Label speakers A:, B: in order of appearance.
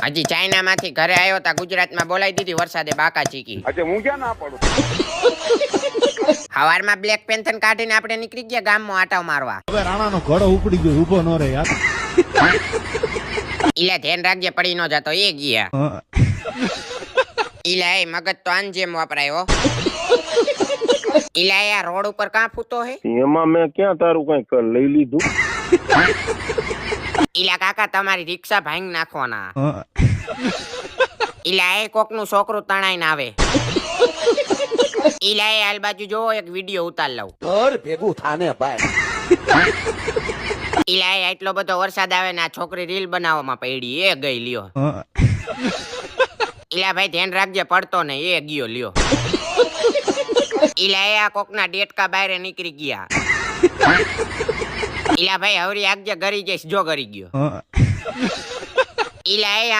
A: હજી ચાઇના માંથી ઘરે આવ્યો તા ગુજરાતમાં બોલાવી દીધી વરસાદે બાકા ચીકી.
B: આજે હું ક્યાં ના પડું.
A: હવારમાં બ્લેક પેન્થર કાઢીને આપણે નીકળી ગયા ગામમાં આટાવ મારવા.
C: હવે રાણાનો ઘોડો ઉપડી ગયો, ઊભો ન રહે યાર.
A: ઈલા ધ્યાન રાખજે પડી ન જાતો એ ગયા. ઈલા એ મગજ તો આન જેમ વાપરાયો. ઈલા આ રોડ ઉપર કાં ફૂતો હે?
B: એમાં મેં ક્યાં તારું કઈ લઈ લીધું.
A: ઈલા કાકા તમારી રિક્ષા ભાંગ નાખવાના. ઈલા એ કોક નું છોકરું તણાઈને આવે. ઈલા એ હાલ બાજુ જો એક વિડિયો ઉતાર લઉં.
D: ઘર ભેગું થાને ભાઈ.
A: ઈલા એ એટલો બધો વરસાદ આવે ને આ છોકરી રીલ બનાવવામાં પડી એ ગઈ લ્યો. ઈલા ભાઈ ધ્યાન રાખજે પડતો ને એ ગયો લ્યો. ઈલા એ આ કોકના ડેટકા બારે નીકળી ગયા. ઈલા ભાઈ હવરી આગજે ગરી જઈશ જો ગરી ગયો. ઈલા એ